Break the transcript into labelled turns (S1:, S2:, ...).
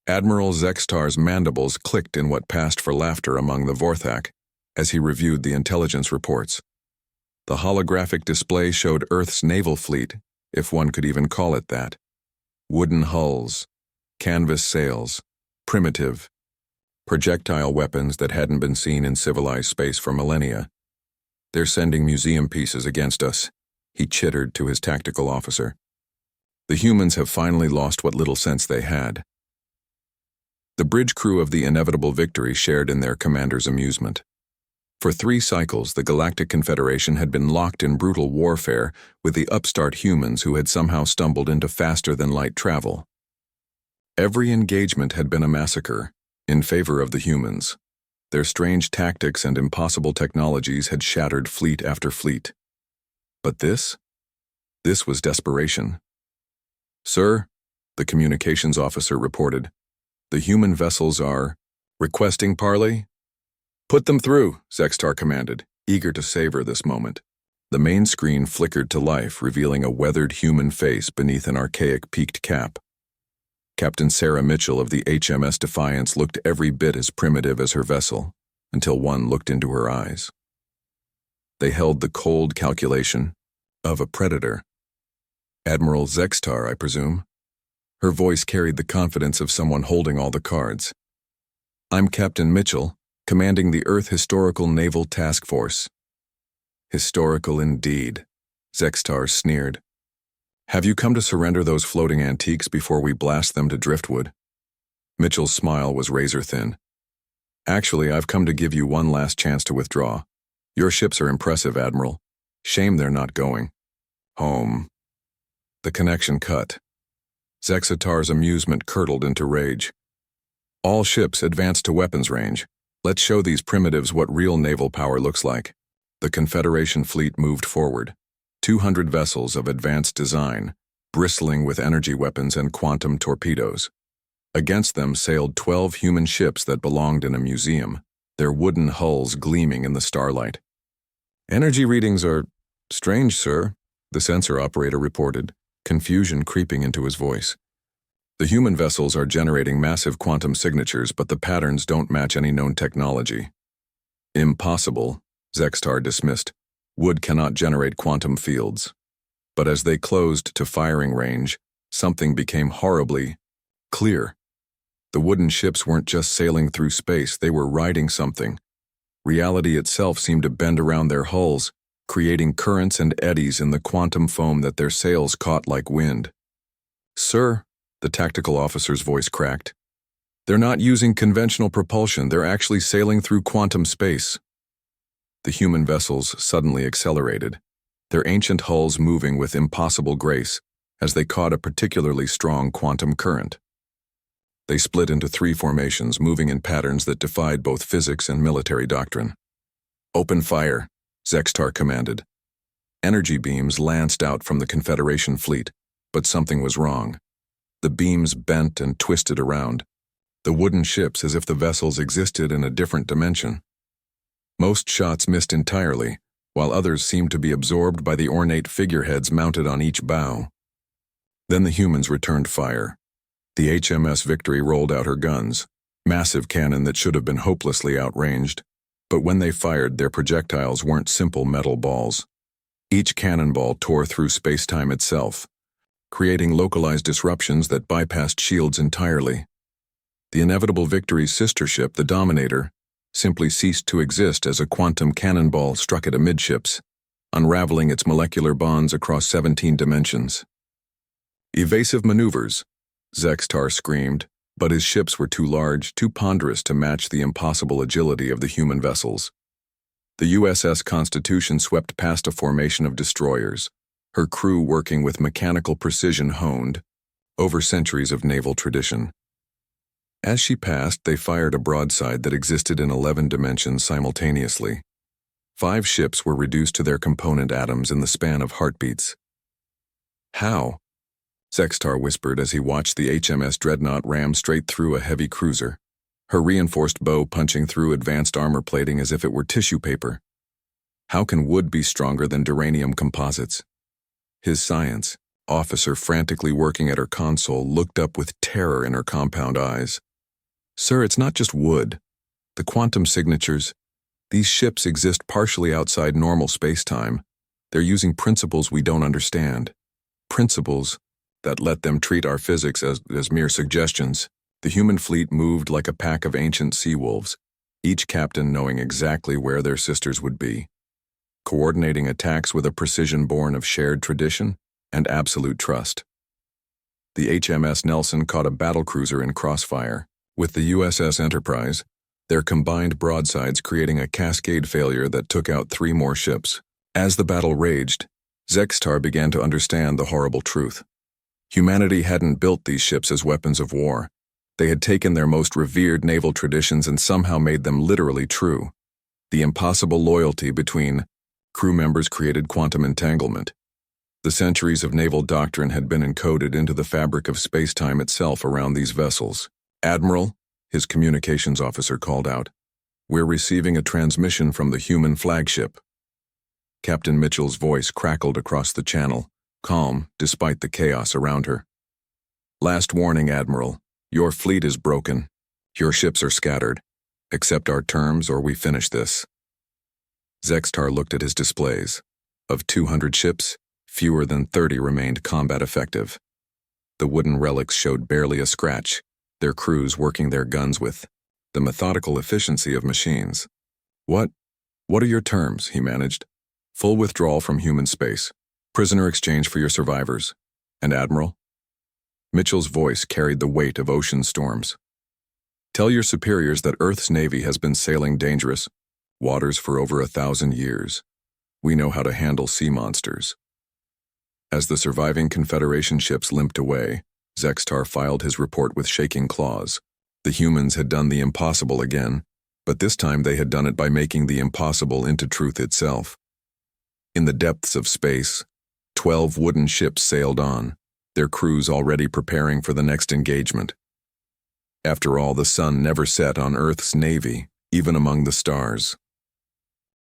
S1: Admiral Zextar's mandibles clicked in what passed for laughter among the Vorthak as he reviewed the intelligence reports. The holographic display showed Earth's naval fleet, if one could even call it that. Wooden hulls, canvas sails, primitive, projectile weapons that hadn't been seen in civilized space for millennia. "They're sending museum pieces against us," he chittered to his tactical officer. "The humans have finally lost what little sense they had." The bridge crew of the inevitable victory shared in their commander's amusement. For 3 cycles, the Galactic Confederation had been locked in brutal warfare with the upstart humans who had somehow stumbled into faster-than-light travel. Every engagement had been a massacre, in favor of the humans. Their strange tactics and impossible technologies had shattered fleet after fleet. But this was desperation. "Sir," the communications officer reported, "the human vessels are requesting parley." "Put them through," Zextar commanded, eager to savor this moment. The main screen flickered to life, revealing a weathered human face beneath an archaic peaked cap. Captain Sarah Mitchell of the HMS Defiance looked every bit as primitive as her vessel, until one looked into her eyes. They held the cold calculation of a predator. "Admiral Zextar, I presume?" Her voice carried the confidence of someone holding all the cards. "I'm Captain Mitchell, commanding the Earth Historical Naval Task Force." "Historical indeed," Zextar sneered. "Have you come to surrender those floating antiques before we blast them to driftwood?" Mitchell's smile was razor-thin. "Actually, I've come to give you one last chance to withdraw. Your ships are impressive, Admiral. Shame they're not going home." The connection cut. Zextar's amusement curdled into rage. "All ships advance to weapons range. Let's show these primitives what real naval power looks like." The Confederation fleet moved forward. 200 vessels of advanced design, bristling with energy weapons and quantum torpedoes. Against them sailed 12 human ships that belonged in a museum, their wooden hulls gleaming in the starlight. "Energy readings are strange, sir," the sensor operator reported, confusion creeping into his voice. "The human vessels are generating massive quantum signatures, but the patterns don't match any known technology." "Impossible," Zextar dismissed. "Wood cannot generate quantum fields." But as they closed to firing range, something became horribly clear. The wooden ships weren't just sailing through space, they were riding something. Reality itself seemed to bend around their hulls, creating currents and eddies in the quantum foam that their sails caught like wind. "Sir," the tactical officer's voice cracked, "they're not using conventional propulsion, they're actually sailing through quantum space." The human vessels suddenly accelerated, their ancient hulls moving with impossible grace as they caught a particularly strong quantum current. They split into 3 formations, moving in patterns that defied both physics and military doctrine. "Open fire," Zextar commanded. Energy beams lanced out from the Confederation fleet, but something was wrong. The beams bent and twisted around, the wooden ships as if the vessels existed in a different dimension. Most shots missed entirely, while others seemed to be absorbed by the ornate figureheads mounted on each bow. Then the humans returned fire. The HMS Victory rolled out her guns, massive cannon that should have been hopelessly outranged, but when they fired, their projectiles weren't simple metal balls. Each cannonball tore through space-time itself, creating localized disruptions that bypassed shields entirely. The inevitable Victory's sister ship, the Dominator, simply ceased to exist as a quantum cannonball struck it amidships, unraveling its molecular bonds across 17 dimensions. "Evasive maneuvers," Zextar screamed, but his ships were too large, too ponderous to match the impossible agility of the human vessels. The USS Constitution swept past a formation of destroyers, her crew working with mechanical precision honed over centuries of naval tradition. As she passed, they fired a broadside that existed in 11 dimensions simultaneously. 5 ships were reduced to their component atoms in the span of heartbeats. "How?" Zextar whispered as he watched the HMS Dreadnought ram straight through a heavy cruiser, her reinforced bow punching through advanced armor plating as if it were tissue paper. How can wood be stronger than duranium composites? His science, officer frantically working at her console looked up with terror in her compound eyes. "Sir, it's not just wood. The quantum signatures, these ships exist partially outside normal space-time. They're using principles we don't understand. Principles that let them treat our physics as mere suggestions." The human fleet moved like a pack of ancient sea wolves, each captain knowing exactly where their sisters would be, coordinating attacks with a precision born of shared tradition and absolute trust. The HMS Nelson caught a battlecruiser in crossfire, with the USS Enterprise, their combined broadsides creating a cascade failure that took out 3 more ships. As the battle raged, Zextar began to understand the horrible truth. Humanity hadn't built these ships as weapons of war. They had taken their most revered naval traditions and somehow made them literally true. The impossible loyalty between crew members created quantum entanglement. The centuries of naval doctrine had been encoded into the fabric of space-time itself around these vessels. "Admiral," his communications officer called out, "we're receiving a transmission from the human flagship." Captain Mitchell's voice crackled across the channel, calm despite the chaos around her. "Last warning, Admiral. Your fleet is broken. Your ships are scattered. Accept our terms or we finish this." Zextar looked at his displays. Of 200 ships, fewer than 30 remained combat effective. The wooden relics showed barely a scratch, their crews working their guns with the methodical efficiency of machines. What are your terms?" he managed. "Full withdrawal from human space. Prisoner exchange for your survivors. And Admiral?" Mitchell's voice carried the weight of ocean storms. "Tell your superiors that Earth's Navy has been sailing dangerous waters for over 1,000 years. We know how to handle sea monsters." As the surviving Confederation ships limped away, Zextar filed his report with shaking claws. The humans had done the impossible again, but this time they had done it by making the impossible into truth itself. In the depths of space, 12 wooden ships sailed on, their crews already preparing for the next engagement. After all, the sun never set on Earth's Navy, even among the stars.